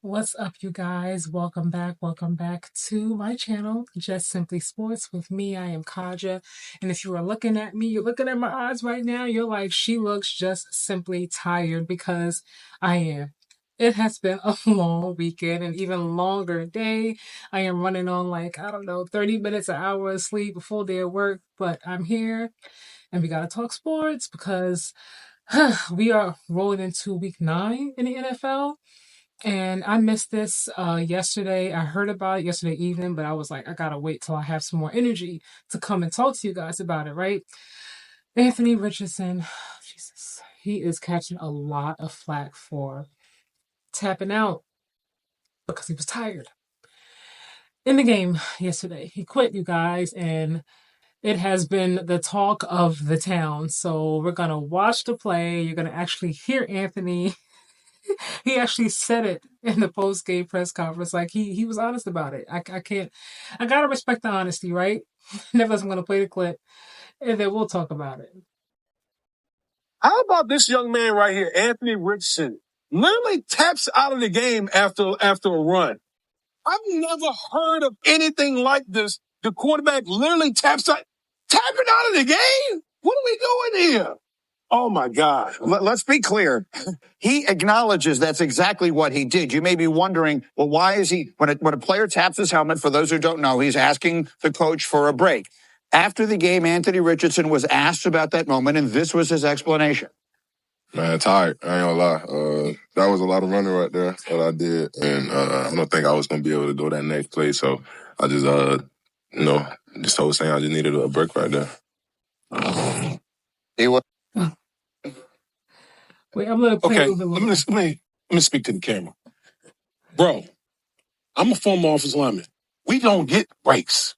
What's up, you guys? Welcome back. Welcome back to my channel, Just Simply Sports. With me, I am Kaja. And if you are looking at me, you're looking at my eyes right now, you're like, she looks just simply tired because I am. It has been a long weekend, and even longer day. I am running on like, I don't know, 30 minutes, an hour of sleep, a full day of work, but I'm here and we got to talk sports because we are rolling into week 9 in the NFL. And I missed this yesterday. I heard about it yesterday evening, but I was like, I gotta wait till I have some more energy to come and talk to you guys about it, right? Anthony Richardson, Jesus, he is catching a lot of flack for tapping out because he was tired in the game yesterday. He quit, you guys, and it has been the talk of the town. So we're gonna watch the play. You're gonna actually hear Anthony. He actually said it in the post game press conference. Like he was honest about it. I can't. I gotta respect the honesty, right? Nevertheless, I'm gonna play the clip, and then we'll talk about it. How about this young man right here, Anthony Richardson, literally taps out of the game after a run. I've never heard of anything like this. The quarterback literally tapping out of the game. What are we doing here? Oh my God. Let's be clear. He acknowledges that's exactly what he did. You may be wondering, well, why is he, when a player taps his helmet, for those who don't know, he's asking the coach for a break. After the game, Anthony Richardson was asked about that moment, and this was his explanation. Man, tired. I ain't gonna lie. That was a lot of running right there that I did, and I don't think I was gonna be able to go that next play. So I just, just told Sam I just needed a break right there. He was. Wait, I'm gonna play a Okay, little bit let me speak to the camera. Bro, I'm a former offensive lineman. We don't get breaks.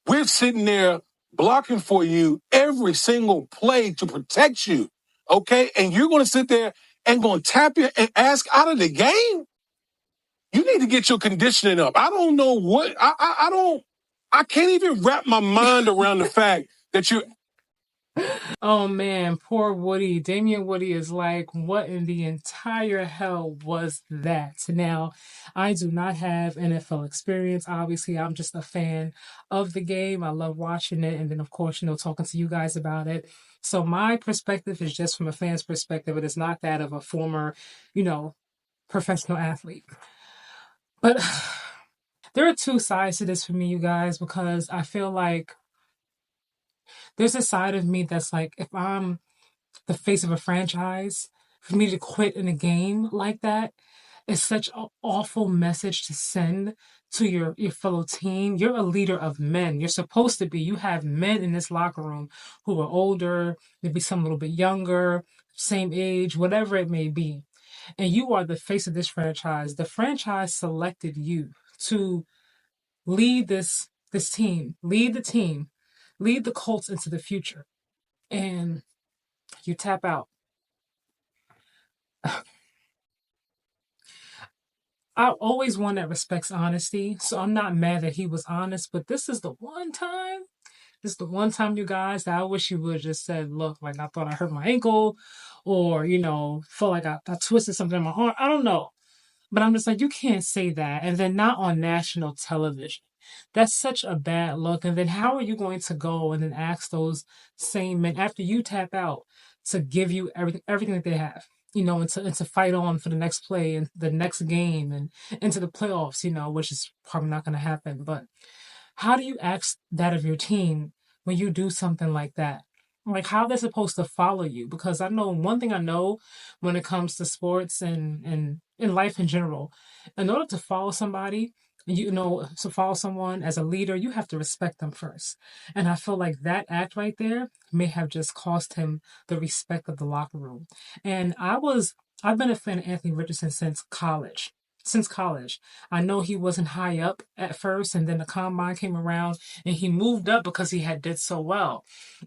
We're sitting there blocking for you every single play to protect you, okay? And you're going to sit there and going to tap you and ask out of the game? You need to get your conditioning up. I don't know what, I can't even wrap my mind around the fact that you. Oh man, poor Woody. Damian Woody is like, what in the entire hell was that? Now, I do not have NFL experience. Obviously, I'm just a fan of the game. I love watching it. And then, of course, talking to you guys about it. So my perspective is just from a fan's perspective. It is not that of a former, you know, professional athlete. But there are two sides to this for me, you guys, because I feel like there's a side of me that's like, if I'm the face of a franchise, for me to quit in a game like that is such an awful message to send to your fellow team. You're a leader of men. You're supposed to be. You have men in this locker room who are older, maybe some a little bit younger, same age, whatever it may be. And you are the face of this franchise. The franchise selected you to lead this team, lead the Colts into the future. And you tap out. I always one that respects honesty, so I'm not mad that he was honest, but this is the one time, you guys, that I wish you would have just said, look, like I thought I hurt my ankle, or, felt like I twisted something in my arm. I don't know. But I'm just like, you can't say that. And then not on national television. That's such a bad look. And then how are you going to go and then ask those same men after you tap out to give you everything that they have, and to fight on for the next play and the next game and into the playoffs, which is probably not going to happen. But how do you ask that of your team when you do something like that? Like how they're supposed to follow you? Because I know one thing I know when it comes to sports and in life in general, in order to follow somebody, to follow someone as a leader, you have to respect them first. And I feel like that act right there may have just cost him the respect of the locker room. And I've been a fan of Anthony Richardson since college. Since college. I know he wasn't high up at first, and then the combine came around and he moved up because he had did so well.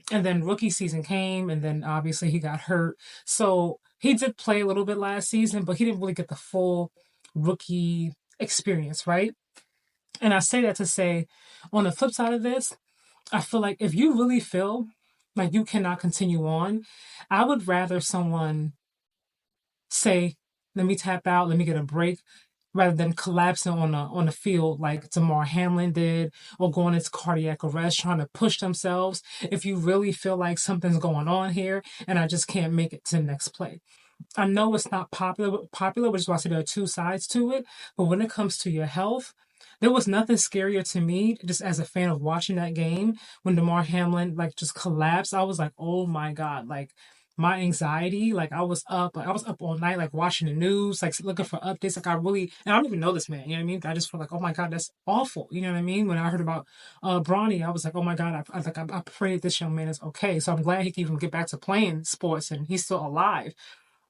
And then rookie season came, and then obviously he got hurt. So he did play a little bit last season, but he didn't really get the full rookie experience, right? And I say that to say, on the flip side of this, I feel like if you really feel like you cannot continue on, I would rather someone say, let me tap out, let me get a break, rather than collapsing on the field like Damar Hamlin did, or going into cardiac arrest, trying to push themselves. If you really feel like something's going on here and I just can't make it to the next play. I know it's not popular, which is why I say there are two sides to it. But when it comes to your health, there was nothing scarier to me, just as a fan of watching that game, when Damar Hamlin like just collapsed. I was like, oh my God, like my anxiety, like I was up all night, like watching the news, like looking for updates. Like I really, and I don't even know this man, you know what I mean? I just felt like, oh my God, that's awful. You know what I mean? When I heard about Bronny, I was like, oh my God, I pray that this young man is okay. So I'm glad he can even get back to playing sports and he's still alive.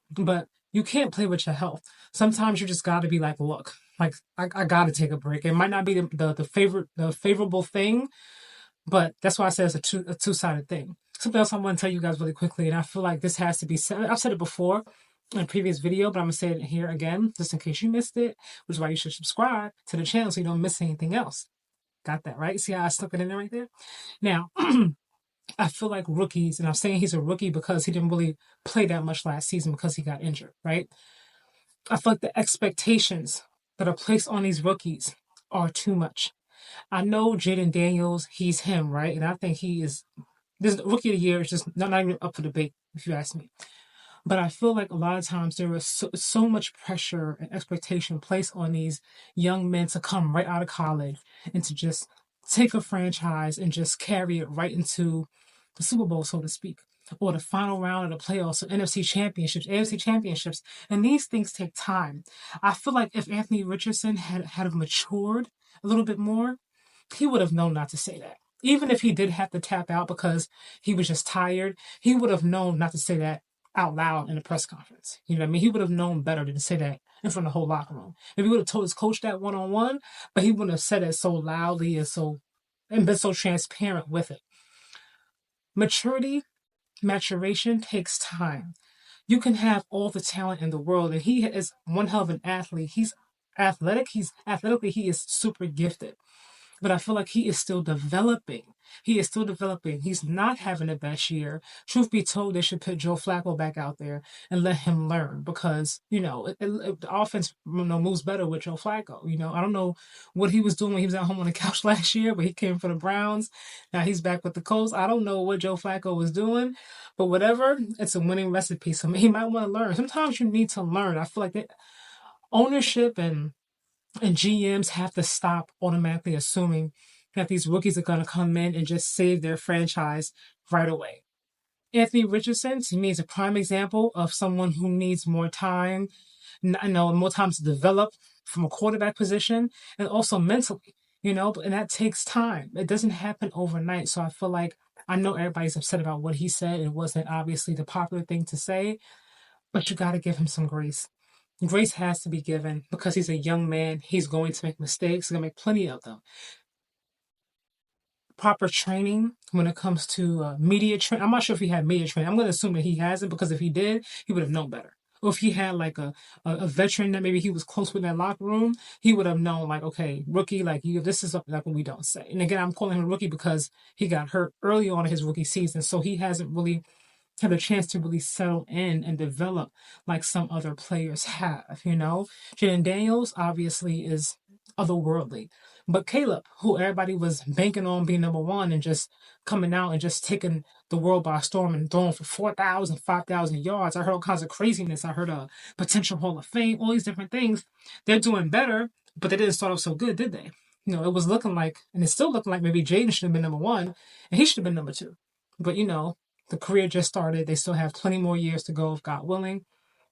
But you can't play with your health. Sometimes you just got to be like, look, like I got to take a break. It might not be the favorable thing, but that's why I said it's a two-sided thing. Something else I want to tell you guys really quickly, and I feel like this has to be said. I've said it before in a previous video, but I'm gonna say it here again, just in case you missed it, which is why you should subscribe to the channel so you don't miss anything else. Got that right? See how I stuck it in there right there? Now, I feel like rookies, and I'm saying he's a rookie because he didn't really play that much last season because he got injured, right? I feel like the expectations that are placed on these rookies are too much. I know Jaden Daniels, he's him, right? And I think he is, this rookie of the year is just not even up for debate, if you ask me. But I feel like a lot of times there is so much pressure and expectation placed on these young men to come right out of college and to just take a franchise and just carry it right into the Super Bowl, so to speak, or the final round of the playoffs, or NFC championships, AFC championships. And these things take time. I feel like if Anthony Richardson had matured a little bit more, he would have known not to say that. Even if he did have to tap out because he was just tired, he would have known not to say that out loud in a press conference. You know what I mean? He would have known better than to say that in front of the whole locker room. Maybe he would have told his coach that one on one, but he wouldn't have said it so loudly and been so transparent with it. Maturation takes time. You can have all the talent in the world, and he is one hell of an athlete. He's athletic. He's athletically, he is super gifted, but I feel like he is still developing. He is still developing. He's not having the best year. Truth be told, they should put Joe Flacco back out there and let him learn because, the offense moves better with Joe Flacco. I don't know what he was doing when he was at home on the couch last year, but he came for the Browns. Now he's back with the Colts. I don't know what Joe Flacco was doing, but whatever, it's a winning recipe. So he might want to learn. Sometimes you need to learn. I feel like ownership and GMs have to stop automatically assuming that these rookies are going to come in and just save their franchise right away. Anthony Richardson, to me, is a prime example of someone who needs more time, more time to develop from a quarterback position and also mentally, and that takes time. It doesn't happen overnight. So I feel like I know everybody's upset about what he said. It wasn't obviously the popular thing to say, but you got to give him some grace. Grace has to be given because he's a young man. He's going to make mistakes. He's going to make plenty of them. Proper training when it comes to media training. I'm not sure if he had media training. I'm going to assume that he hasn't because if he did, he would have known better. Or if he had like a veteran that maybe he was close with in that locker room, he would have known like, okay, rookie, like this is like what we don't say. And again, I'm calling him a rookie because he got hurt early on in his rookie season. So he hasn't really have a chance to really settle in and develop like some other players have, Jaden Daniels obviously is otherworldly. But Caleb, who everybody was banking on being number one and just coming out and just taking the world by storm and throwing for 4,000, 5,000 yards. I heard all kinds of craziness. I heard a potential Hall of Fame, all these different things. They're doing better, but they didn't start off so good, did they? It was looking like, and it's still looking like maybe Jaden should have been number one and he should have been number two. But, the career just started. They still have plenty more years to go, if God willing.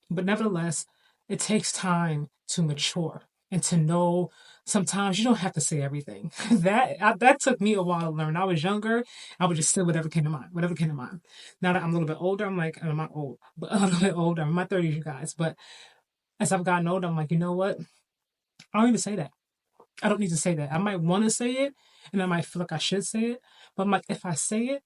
But nevertheless, it takes time to mature and to know sometimes you don't have to say everything. That took me a while to learn. I was younger. I would just say whatever came to mind. Now that I'm a little bit older, I'm like, I'm not old, but a little bit older. I'm in my 30s, you guys. But as I've gotten older, I'm like, you know what? I don't even say that. I don't need to say that. I might want to say it, and I might feel like I should say it. But I'm like, if I say it,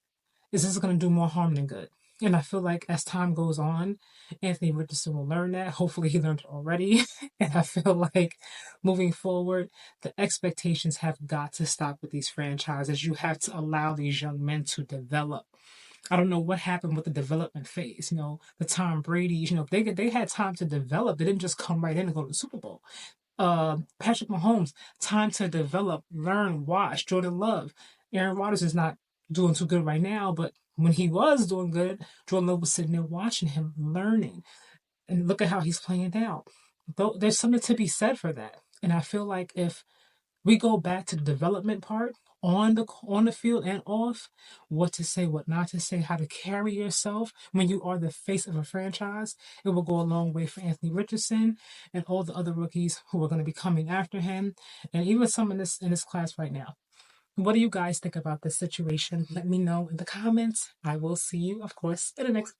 is this going to do more harm than good? And I feel like as time goes on, Anthony Richardson will learn that. Hopefully he learned it already. And I feel like moving forward, the expectations have got to stop with these franchises. You have to allow these young men to develop. I don't know what happened with the development phase. The Tom Brady's, they had time to develop. They didn't just come right in and go to the Super Bowl. Patrick Mahomes, time to develop, learn, watch. Jordan Love, Aaron Rodgers is not doing too good right now, but when he was doing good, Jordan Love was sitting there watching him, learning, and look at how he's playing now. Though there's something to be said for that, and I feel like if we go back to the development part on the field and off, what to say, what not to say, how to carry yourself when you are the face of a franchise. It will go a long way for Anthony Richardson and all the other rookies who are going to be coming after him, and even some in this class right now. What do you guys think about this situation? Let me know in the comments. I will see you, of course, in the next